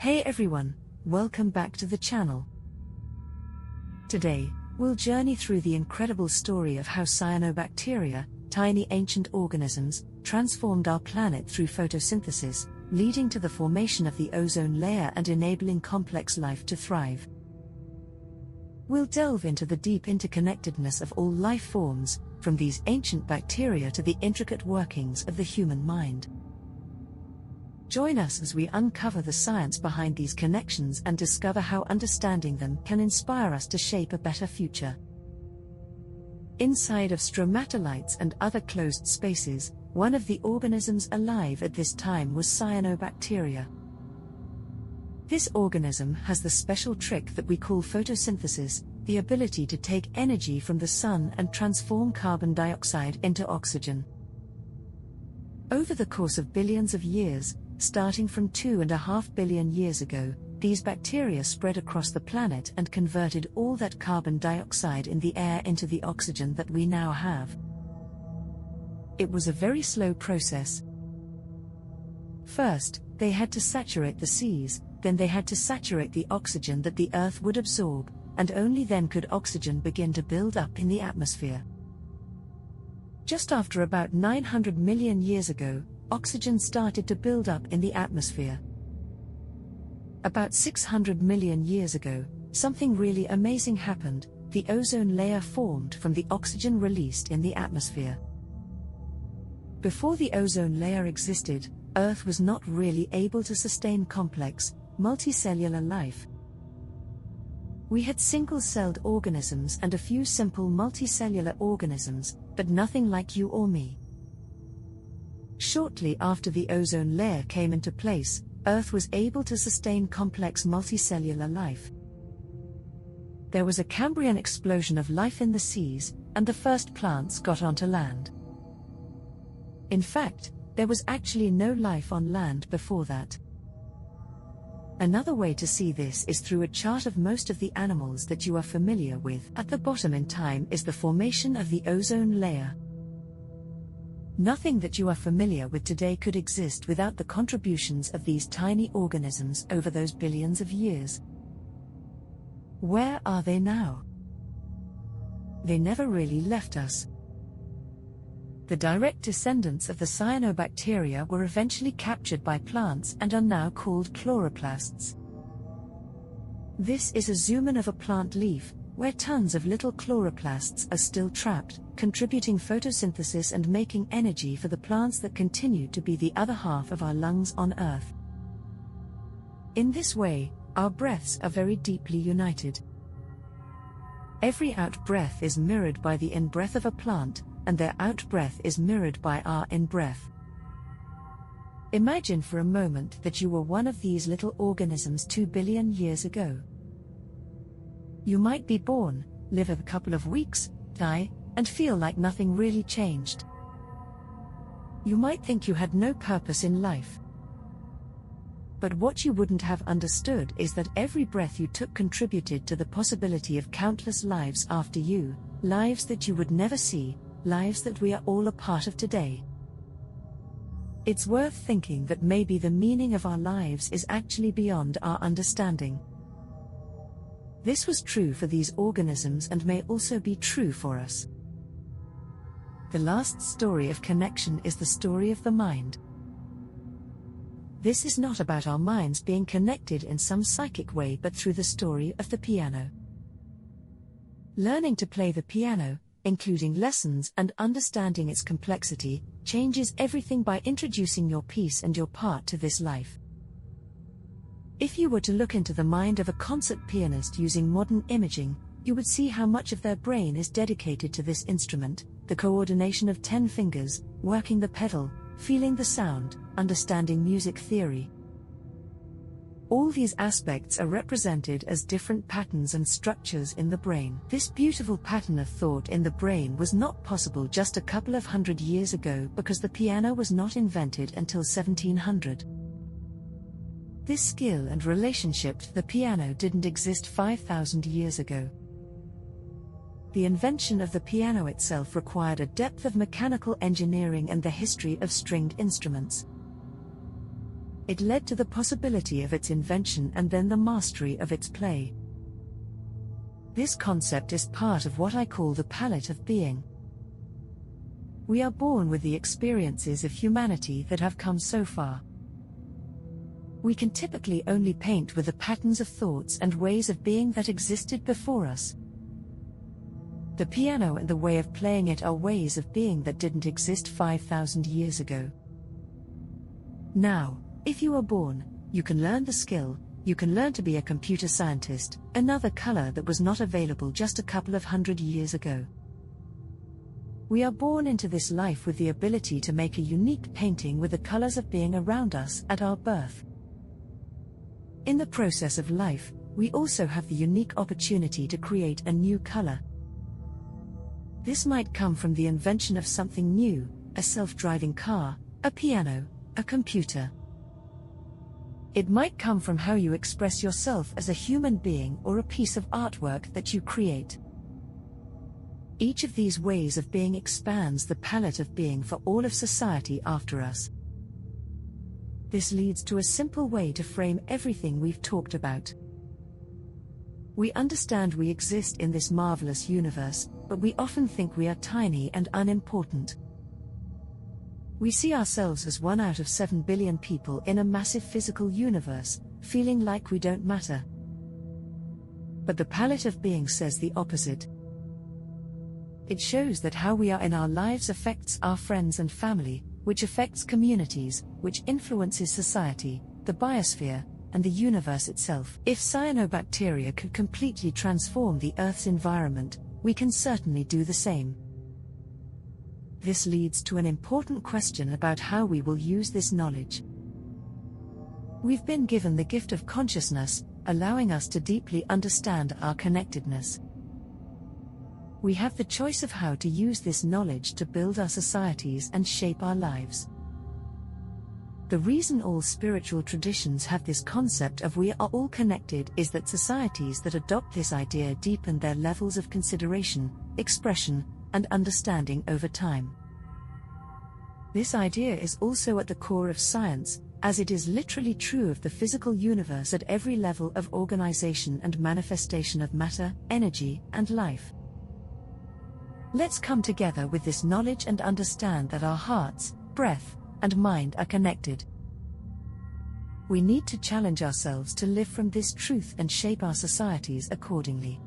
Hey everyone, welcome back to the channel. Today, we'll journey through the incredible story of how cyanobacteria, tiny ancient organisms, transformed our planet through photosynthesis, leading to the formation of the ozone layer and enabling complex life to thrive. We'll delve into the deep interconnectedness of all life forms, from these ancient bacteria to the intricate workings of the human mind. Join us as we uncover the science behind these connections and discover how understanding them can inspire us to shape a better future. Inside of stromatolites and other closed spaces, one of the organisms alive at this time was cyanobacteria. This organism has the special trick that we call photosynthesis, the ability to take energy from the sun and transform carbon dioxide into oxygen. Over the course of billions of years, starting from 2.5 billion years ago, these bacteria spread across the planet and converted all that carbon dioxide in the air into the oxygen that we now have. It was a very slow process. First, they had to saturate the seas, then they had to saturate the oxygen that the Earth would absorb, and only then could oxygen begin to build up in the atmosphere. Just after about 900 million years ago, oxygen started to build up in the atmosphere. About 600 million years ago, something really amazing happened. The ozone layer formed from the oxygen released in the atmosphere. Before the ozone layer existed, Earth was not really able to sustain complex, multicellular life. We had single-celled organisms and a few simple multicellular organisms, but nothing like you or me. Shortly after the ozone layer came into place, Earth was able to sustain complex multicellular life. There was a Cambrian explosion of life in the seas, and the first plants got onto land. In fact, there was actually no life on land before that. Another way to see this is through a chart of most of the animals that you are familiar with. At the bottom in time is the formation of the ozone layer. Nothing that you are familiar with today could exist without the contributions of these tiny organisms over those billions of years. Where are they now? They never really left us. The direct descendants of the cyanobacteria were eventually captured by plants and are now called chloroplasts. This is a zoom-in of a plant leaf, where tons of little chloroplasts are still trapped, contributing photosynthesis and making energy for the plants that continue to be the other half of our lungs on Earth. In this way, our breaths are very deeply united. Every out-breath is mirrored by the in-breath of a plant, and their out-breath is mirrored by our in-breath. Imagine for a moment that you were one of these little organisms 2 billion years ago. You might be born, live a couple of weeks, die, and feel like nothing really changed. You might think you had no purpose in life. But what you wouldn't have understood is that every breath you took contributed to the possibility of countless lives after you, lives that you would never see, lives that we are all a part of today. It's worth thinking that maybe the meaning of our lives is actually beyond our understanding. This was true for these organisms and may also be true for us. The last story of connection is the story of the mind. This is not about our minds being connected in some psychic way but through the story of the piano. Learning to play the piano, including lessons and understanding its complexity, changes everything by introducing your piece and your part to this life. If you were to look into the mind of a concert pianist using modern imaging, you would see how much of their brain is dedicated to this instrument, the coordination of 10 fingers, working the pedal, feeling the sound, understanding music theory. All these aspects are represented as different patterns and structures in the brain. This beautiful pattern of thought in the brain was not possible just a couple of hundred years ago because the piano was not invented until 1700. This skill and relationship to the piano didn't exist 5,000 years ago. The invention of the piano itself required a depth of mechanical engineering and the history of stringed instruments. It led to the possibility of its invention and then the mastery of its play. This concept is part of what I call the palette of being. We are born with the experiences of humanity that have come so far. We can typically only paint with the patterns of thoughts and ways of being that existed before us. The piano and the way of playing it are ways of being that didn't exist 5,000 years ago. Now, if you are born, you can learn the skill, you can learn to be a computer scientist, another color that was not available just a couple of hundred years ago. We are born into this life with the ability to make a unique painting with the colors of being around us at our birth. In the process of life, we also have the unique opportunity to create a new color. This might come from the invention of something new, a self-driving car, a piano, a computer. It might come from how you express yourself as a human being or a piece of artwork that you create. Each of these ways of being expands the palette of being for all of society after us. This leads to a simple way to frame everything we've talked about. We understand we exist in this marvelous universe, but we often think we are tiny and unimportant. We see ourselves as 1 out of 7 billion people in a massive physical universe, feeling like we don't matter. But the palette of being says the opposite. It shows that how we are in our lives affects our friends and family, which affects communities, which influences society, the biosphere, and the universe itself. If cyanobacteria could completely transform the Earth's environment, we can certainly do the same. This leads to an important question about how we will use this knowledge. We've been given the gift of consciousness, allowing us to deeply understand our connectedness. We have the choice of how to use this knowledge to build our societies and shape our lives. The reason all spiritual traditions have this concept of we are all connected is that societies that adopt this idea deepen their levels of consideration, expression, and understanding over time. This idea is also at the core of science, as it is literally true of the physical universe at every level of organization and manifestation of matter, energy, and life. Let's come together with this knowledge and understand that our hearts, breath, and mind are connected. We need to challenge ourselves to live from this truth and shape our societies accordingly.